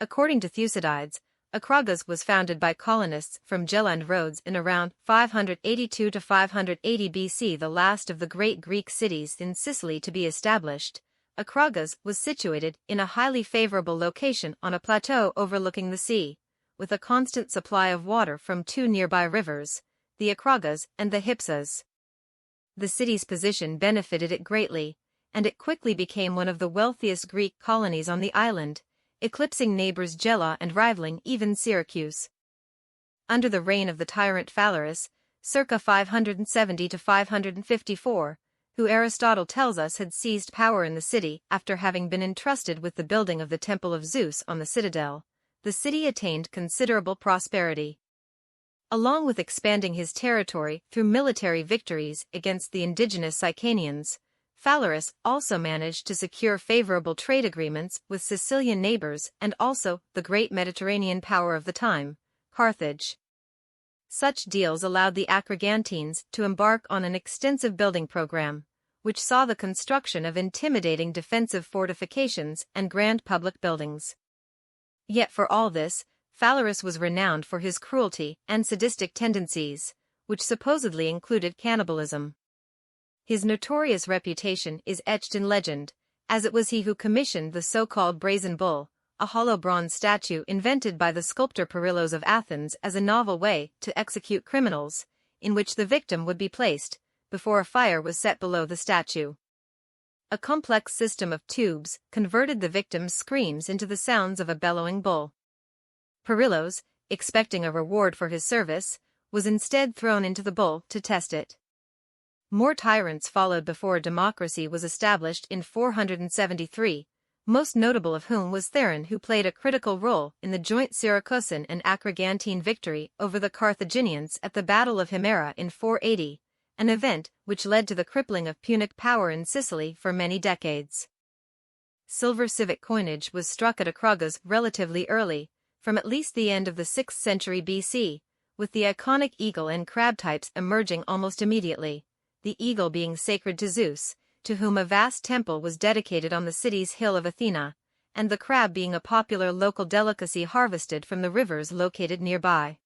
According to Thucydides, Acragas was founded by colonists from Gela and Rhodes in around 582 to 580 BC, the last of the great Greek cities in Sicily to be established. Acragas was situated in a highly favorable location on a plateau overlooking the sea, with a constant supply of water from two nearby rivers, the Acragas and the Hypsas. The city's position benefited it greatly, and it quickly became one of the wealthiest Greek colonies on the island, eclipsing neighbors Gela and rivaling even Syracuse. Under the reign of the tyrant Phalaris, circa 570 to 554, who Aristotle tells us had seized power in the city after having been entrusted with the building of the Temple of Zeus on the citadel, the city attained considerable prosperity. Along with expanding his territory through military victories against the indigenous Sicanians, Phalaris also managed to secure favorable trade agreements with Sicilian neighbors and also the great Mediterranean power of the time, Carthage. Such deals allowed the Acragantines to embark on an extensive building program, which saw the construction of intimidating defensive fortifications and grand public buildings. Yet for all this, Phalaris was renowned for his cruelty and sadistic tendencies, which supposedly included cannibalism. His notorious reputation is etched in legend, as it was he who commissioned the so-called Brazen Bull, a hollow bronze statue invented by the sculptor Perillos of Athens as a novel way to execute criminals, in which the victim would be placed, before a fire was set below the statue. A complex system of tubes converted the victim's screams into the sounds of a bellowing bull. Perillos, expecting a reward for his service, was instead thrown into the bull to test it. More tyrants followed before democracy was established in 473, most notable of whom was Theron, who played a critical role in the joint Syracusan and Acragantine victory over the Carthaginians at the Battle of Himera in 480, an event which led to the crippling of Punic power in Sicily for many decades. Silver civic coinage was struck at Acragas relatively early, from at least the end of the 6th century BC, with the iconic eagle and crab types emerging almost immediately, the eagle being sacred to Zeus, to whom a vast temple was dedicated on the city's hill of Athena, and the crab being a popular local delicacy harvested from the rivers located nearby.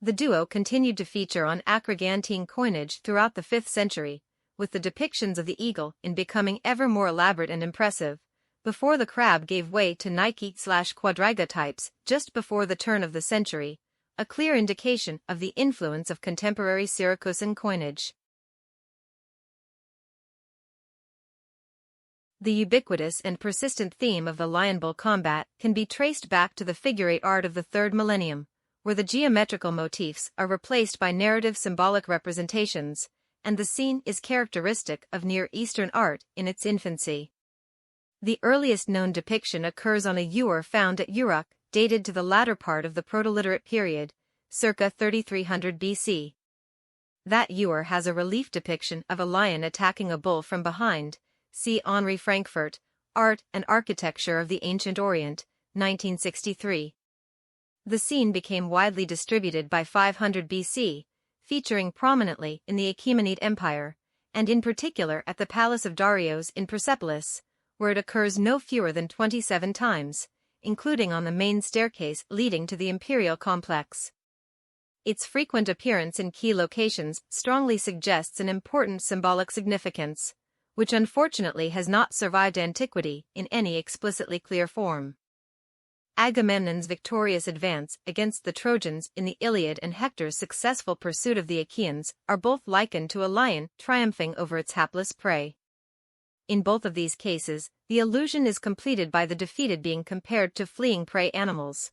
The duo continued to feature on Acragantine coinage throughout the 5th century, with the depictions of the eagle in becoming ever more elaborate and impressive, before the crab gave way to Nike/quadriga types just before the turn of the century, a clear indication of the influence of contemporary Syracusan coinage. The ubiquitous and persistent theme of the lion-bull combat can be traced back to the figure-8 art of the 3rd millennium, where the geometrical motifs are replaced by narrative symbolic representations, and the scene is characteristic of Near Eastern art in its infancy. The earliest known depiction occurs on a ewer found at Uruk, dated to the latter part of the Proto-Literate period, circa 3300 BC. That ewer has a relief depiction of a lion attacking a bull from behind. See Henri Frankfurt, Art and Architecture of the Ancient Orient, 1963. The scene became widely distributed by 500 BC, featuring prominently in the Achaemenid Empire, and in particular at the Palace of Darius in Persepolis, where it occurs no fewer than 27 times, including on the main staircase leading to the imperial complex. Its frequent appearance in key locations strongly suggests an important symbolic significance, which unfortunately has not survived antiquity in any explicitly clear form. Agamemnon's victorious advance against the Trojans in the Iliad and Hector's successful pursuit of the Achaeans are both likened to a lion triumphing over its hapless prey. In both of these cases, the illusion is completed by the defeated being compared to fleeing prey animals.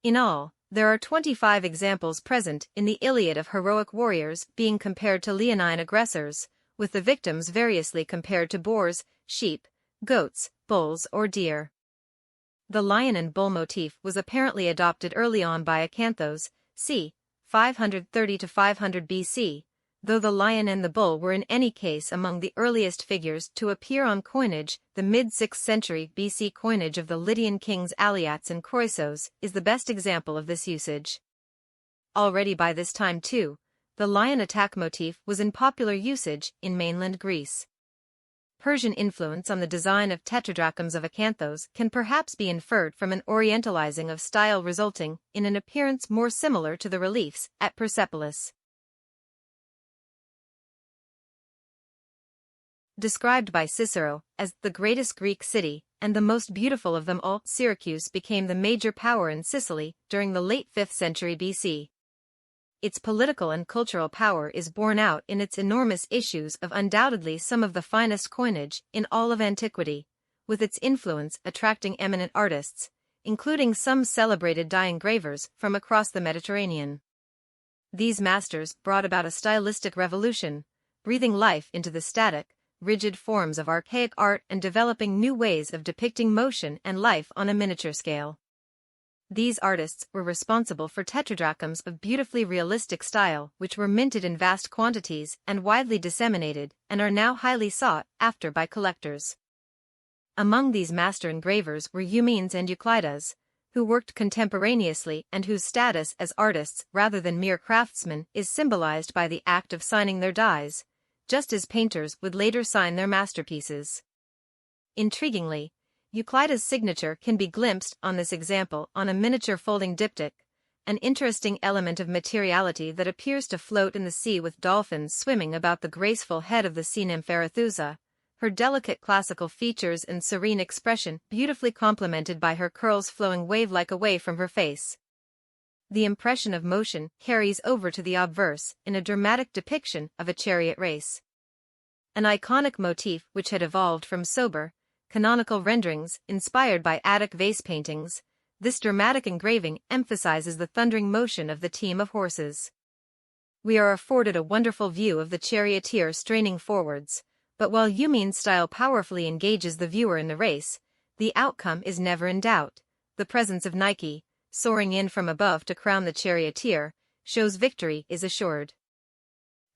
In all, there are 25 examples present in the Iliad of heroic warriors being compared to leonine aggressors, with the victims variously compared to boars, sheep, goats, bulls or deer. The lion and bull motif was apparently adopted early on by Acanthos, c. 530 to 500 BC, though the lion and the bull were in any case among the earliest figures to appear on coinage. The mid-6th century BC coinage of the Lydian kings Aliates and Croesus is the best example of this usage. Already by this time too, the lion attack motif was in popular usage in mainland Greece. Persian influence on the design of tetradrachms of acanthos can perhaps be inferred from an orientalizing of style resulting in an appearance more similar to the reliefs at Persepolis. Described by Cicero as the greatest Greek city and the most beautiful of them all, Syracuse became the major power in Sicily during the late 5th century BC. Its political and cultural power is borne out in its enormous issues of undoubtedly some of the finest coinage in all of antiquity, with its influence attracting eminent artists, including some celebrated die engravers from across the Mediterranean. These masters brought about a stylistic revolution, breathing life into the static, rigid forms of archaic art and developing new ways of depicting motion and life on a miniature scale. These artists were responsible for tetradrachms of beautifully realistic style which were minted in vast quantities and widely disseminated, and are now highly sought after by collectors. Among these master engravers were Eumenes and Euclides, who worked contemporaneously and whose status as artists rather than mere craftsmen is symbolized by the act of signing their dies, just as painters would later sign their masterpieces. Intriguingly, Euclides' signature can be glimpsed on this example on a miniature folding diptych, an interesting element of materiality that appears to float in the sea with dolphins swimming about the graceful head of the sea nymph Arethusa, her delicate classical features and serene expression beautifully complemented by her curls flowing wave-like away from her face. The impression of motion carries over to the obverse in a dramatic depiction of a chariot race. An iconic motif which had evolved from sober, canonical renderings inspired by Attic vase paintings, this dramatic engraving emphasizes the thundering motion of the team of horses. We are afforded a wonderful view of the charioteer straining forwards, but while Eumenes' style powerfully engages the viewer in the race, the outcome is never in doubt. The presence of Nike, soaring in from above to crown the charioteer, shows victory is assured.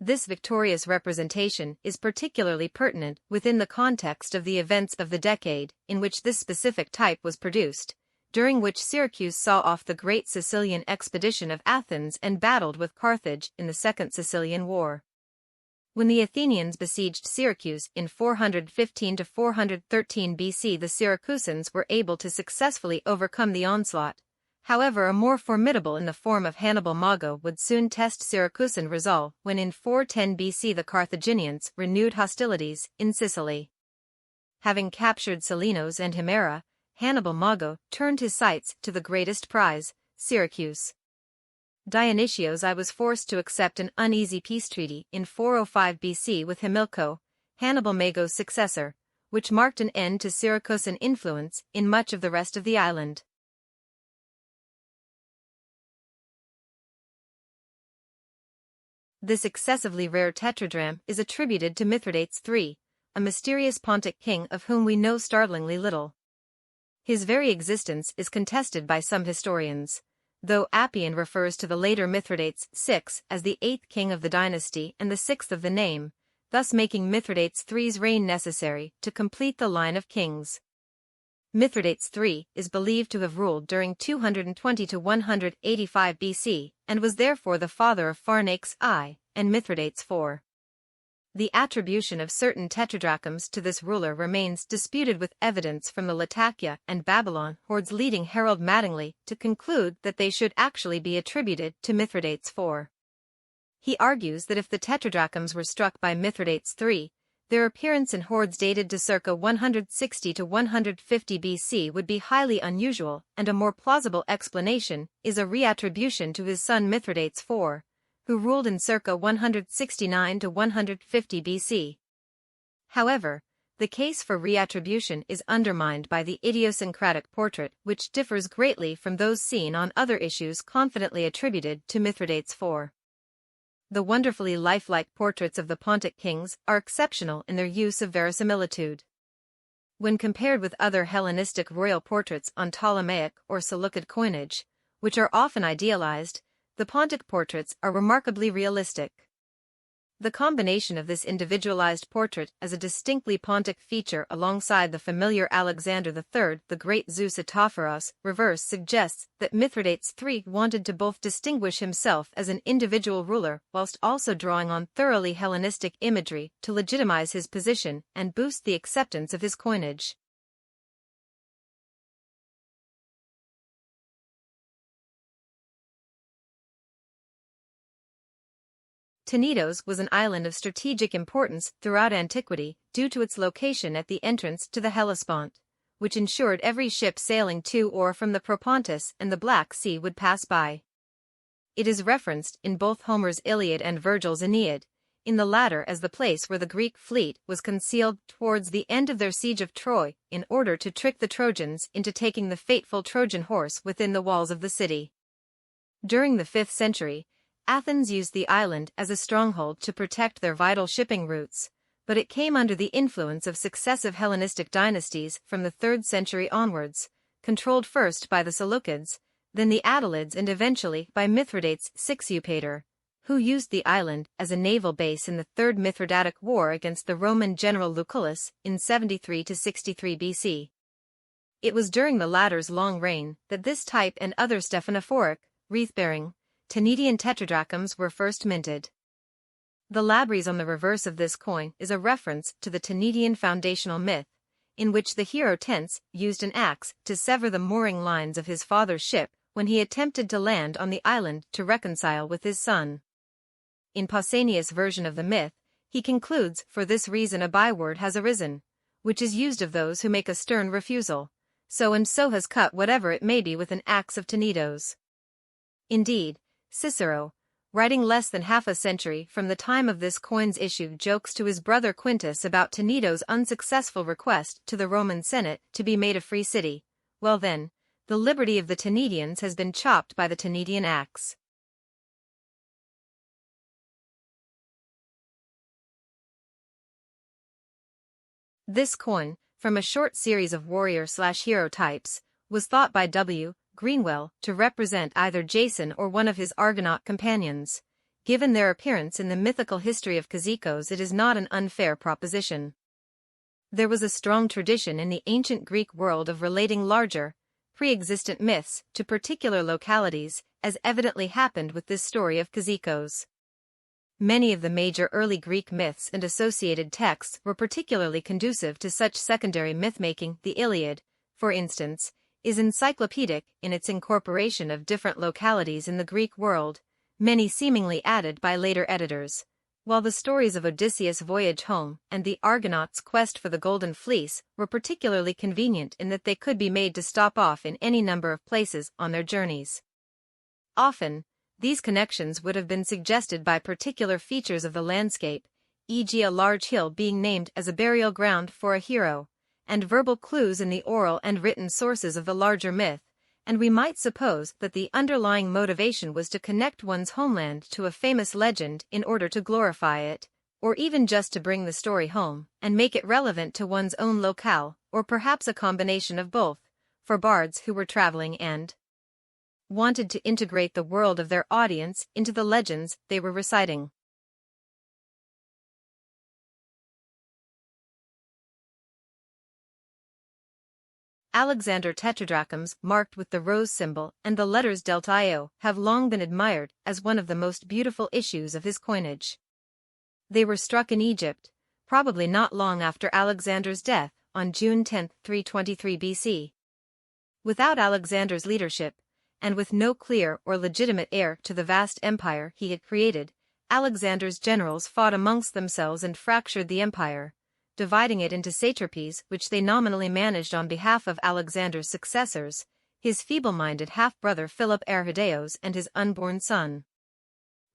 This victorious representation is particularly pertinent within the context of the events of the decade in which this specific type was produced, during which Syracuse saw off the great Sicilian expedition of Athens and battled with Carthage in the Second Sicilian War. When the Athenians besieged Syracuse in 415 to 413 BC, the Syracusans were able to successfully overcome the onslaught. However, a more formidable in the form of Hannibal Mago would soon test Syracusan resolve when in 410 BC the Carthaginians renewed hostilities in Sicily. Having captured Salinos and Himera, Hannibal Mago turned his sights to the greatest prize, Syracuse. Dionysios I was forced to accept an uneasy peace treaty in 405 BC with Hamilco, Hannibal Mago's successor, which marked an end to Syracusan influence in much of the rest of the island. This excessively rare tetradrachm is attributed to Mithridates III, a mysterious Pontic king of whom we know startlingly little. His very existence is contested by some historians, though Appian refers to the later Mithridates VI as the 8th king of the dynasty and the 6th of the name, thus making Mithridates III's reign necessary to complete the line of kings. Mithridates III is believed to have ruled during 220 to 185 BC, and was therefore the father of Pharnaces I and Mithridates IV. The attribution of certain tetradrachms to this ruler remains disputed, with evidence from the Latakia and Babylon hordes leading Harold Mattingly to conclude that they should actually be attributed to Mithridates IV. He argues that if the tetradrachms were struck by Mithridates III, their appearance in hoards dated to circa 160 to 150 BC would be highly unusual, and a more plausible explanation is a reattribution to his son Mithridates IV, who ruled in circa 169 to 150 BC. However, the case for reattribution is undermined by the idiosyncratic portrait, which differs greatly from those seen on other issues confidently attributed to Mithridates IV. The wonderfully lifelike portraits of the Pontic kings are exceptional in their use of verisimilitude. When compared with other Hellenistic royal portraits on Ptolemaic or Seleucid coinage, which are often idealized, the Pontic portraits are remarkably realistic. The combination of this individualized portrait as a distinctly Pontic feature alongside the familiar Alexander III the Great Zeuxitopharos reverse suggests that Mithridates III wanted to both distinguish himself as an individual ruler whilst also drawing on thoroughly Hellenistic imagery to legitimize his position and boost the acceptance of his coinage. Tenedos was an island of strategic importance throughout antiquity due to its location at the entrance to the Hellespont, which ensured every ship sailing to or from the Propontis and the Black Sea would pass by. It is referenced in both Homer's Iliad and Virgil's Aeneid, in the latter as the place where the Greek fleet was concealed towards the end of their siege of Troy in order to trick the Trojans into taking the fateful Trojan horse within the walls of the city. During the 5th century, Athens used the island as a stronghold to protect their vital shipping routes, but it came under the influence of successive Hellenistic dynasties from the 3rd century onwards, controlled first by the Seleucids, then the Attalids and eventually by Mithridates VI Eupator, who used the island as a naval base in the Third Mithridatic War against the Roman general Lucullus in 73–63 BC. It was during the latter's long reign that this type and other stephanophoric, wreath-bearing, Tenedian tetradrachms were first minted. The labris on the reverse of this coin is a reference to the Tenedian foundational myth, in which the hero Tense used an axe to sever the mooring lines of his father's ship when he attempted to land on the island to reconcile with his son. In Pausanias' version of the myth, he concludes, "For this reason a byword has arisen, which is used of those who make a stern refusal, so and so has cut whatever it may be with an axe of Tenedos." Indeed, Cicero, writing less than half a century from the time of this coin's issue, jokes to his brother Quintus about Tenedos' unsuccessful request to the Roman Senate to be made a free city. Well then, the liberty of the Tenedians has been chopped by the Tenedian axe. This coin, from a short series of warrior/hero types, was thought by W. Greenwell to represent either Jason or one of his Argonaut companions. Given their appearance in the mythical history of Cyzicus, it is not an unfair proposition. There was a strong tradition in the ancient Greek world of relating larger, pre-existent myths to particular localities, as evidently happened with this story of Cyzicus. Many of the major early Greek myths and associated texts were particularly conducive to such secondary myth-making. The Iliad, for instance, is encyclopedic in its incorporation of different localities in the Greek world, many seemingly added by later editors, while the stories of Odysseus' voyage home and the Argonauts' quest for the Golden Fleece were particularly convenient in that they could be made to stop off in any number of places on their journeys. Often, these connections would have been suggested by particular features of the landscape, e.g. a large hill being named as a burial ground for a hero, and verbal clues in the oral and written sources of the larger myth, and we might suppose that the underlying motivation was to connect one's homeland to a famous legend in order to glorify it, or even just to bring the story home and make it relevant to one's own locale, or perhaps a combination of both, for bards who were traveling and wanted to integrate the world of their audience into the legends they were reciting. Alexander tetradrachms marked with the rose symbol and the letters delta have long been admired as one of the most beautiful issues of his coinage. They were struck in Egypt, probably not long after Alexander's death, on June 10, 323 BC. Without Alexander's leadership, and with no clear or legitimate heir to the vast empire he had created, Alexander's generals fought amongst themselves and fractured the empire, dividing it into satrapies which they nominally managed on behalf of Alexander's successors, his feeble-minded half-brother Philip Arrhidaeus and his unborn son.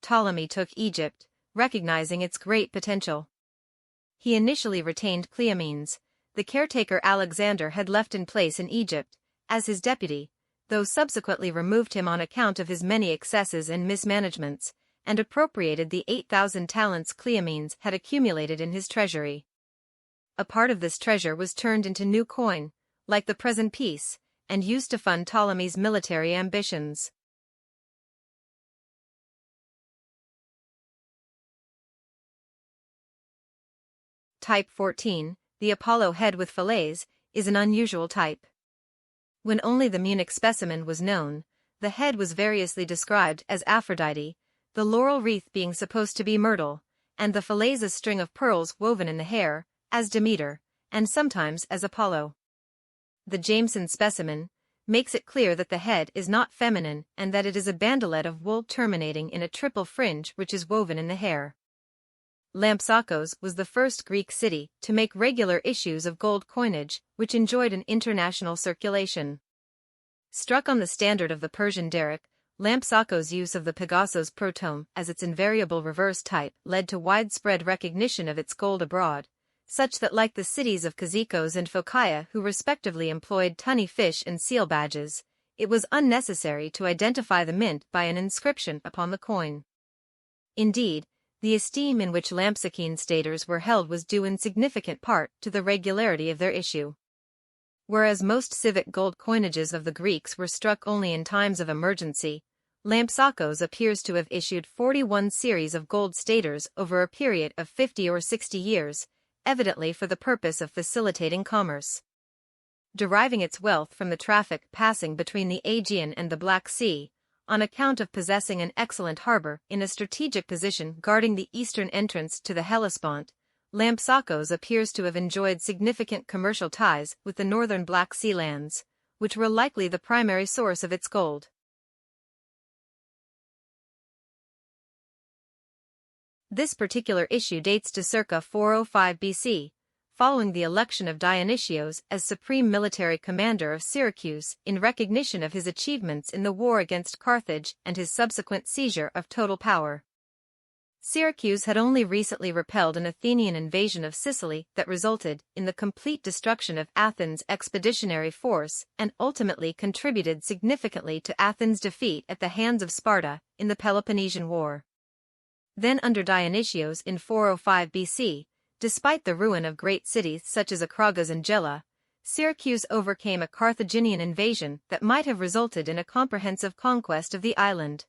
Ptolemy took Egypt, recognizing its great potential. He initially retained Cleomenes, the caretaker Alexander had left in place in Egypt, as his deputy, though subsequently removed him on account of his many excesses and mismanagements, and appropriated the 8,000 talents Cleomenes had accumulated in his treasury. A part of this treasure was turned into new coin, like the present piece, and used to fund Ptolemy's military ambitions. type 14, the Apollo head with fillets, is an unusual type. When only the Munich specimen was known, the head was variously described as Aphrodite, the laurel wreath being supposed to be Myrtle, and the fillets a string of pearls woven in the hair, as Demeter, and sometimes as Apollo. The Jameson specimen makes it clear that the head is not feminine and that it is a bandelet of wool terminating in a triple fringe which is woven in the hair. Lampsakos was the first Greek city to make regular issues of gold coinage, which enjoyed an international circulation. Struck on the standard of the Persian derrick, Lampsakos' use of the Pegasos protome as its invariable reverse type led to widespread recognition of its gold abroad, such that like the cities of Kazikos and Phocaea who respectively employed tunny fish and seal badges, it was unnecessary to identify the mint by an inscription upon the coin. Indeed, the esteem in which Lampsakene staters were held was due in significant part to the regularity of their issue. Whereas most civic gold coinages of the Greeks were struck only in times of emergency, Lampsakos appears to have issued 41 series of gold staters over a period of 50 or 60 years, evidently for the purpose of facilitating commerce. Deriving its wealth from the traffic passing between the Aegean and the Black Sea, on account of possessing an excellent harbor in a strategic position guarding the eastern entrance to the Hellespont, Lampsakos appears to have enjoyed significant commercial ties with the northern Black Sea lands, which were likely the primary source of its gold. This particular issue dates to circa 405 BC, following the election of Dionysios as supreme military commander of Syracuse in recognition of his achievements in the war against Carthage and his subsequent seizure of total power. Syracuse had only recently repelled an Athenian invasion of Sicily that resulted in the complete destruction of Athens' expeditionary force and ultimately contributed significantly to Athens' defeat at the hands of Sparta in the Peloponnesian War. Then under Dionysios in 405 BC, despite the ruin of great cities such as Acragas and Gela, Syracuse overcame a Carthaginian invasion that might have resulted in a comprehensive conquest of the island.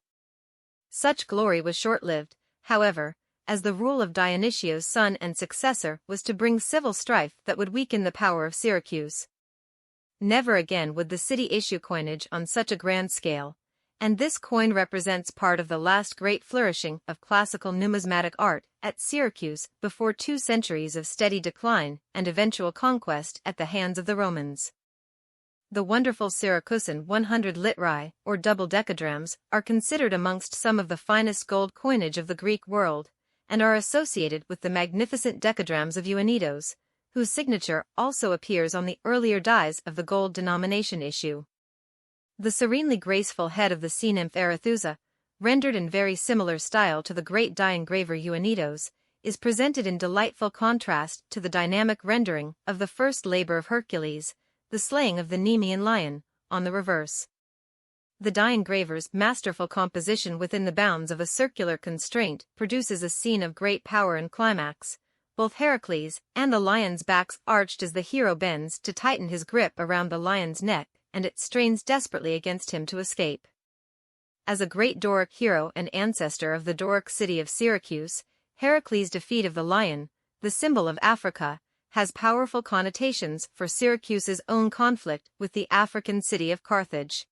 Such glory was short-lived, however, as the rule of Dionysios' son and successor was to bring civil strife that would weaken the power of Syracuse. Never again would the city issue coinage on such a grand scale, and this coin represents part of the last great flourishing of classical numismatic art at Syracuse before 2 centuries of steady decline and eventual conquest at the hands of the Romans. The wonderful Syracusan 100 litri, or double decadrams, are considered amongst some of the finest gold coinage of the Greek world, and are associated with the magnificent decadrams of Ioannidis, whose signature also appears on the earlier dies of the gold denomination issue. The serenely graceful head of the sea nymph Arethusa, rendered in very similar style to the great die engraver Ioannidis, is presented in delightful contrast to the dynamic rendering of the first labor of Hercules, the slaying of the Nemean lion, on the reverse. The die engraver's masterful composition within the bounds of a circular constraint produces a scene of great power and climax, both Heracles and the lion's backs arched as the hero bends to tighten his grip around the lion's neck, and it strains desperately against him to escape. As a great Doric hero and ancestor of the Doric city of Syracuse, Heracles' defeat of the lion, the symbol of Africa, has powerful connotations for Syracuse's own conflict with the African city of Carthage.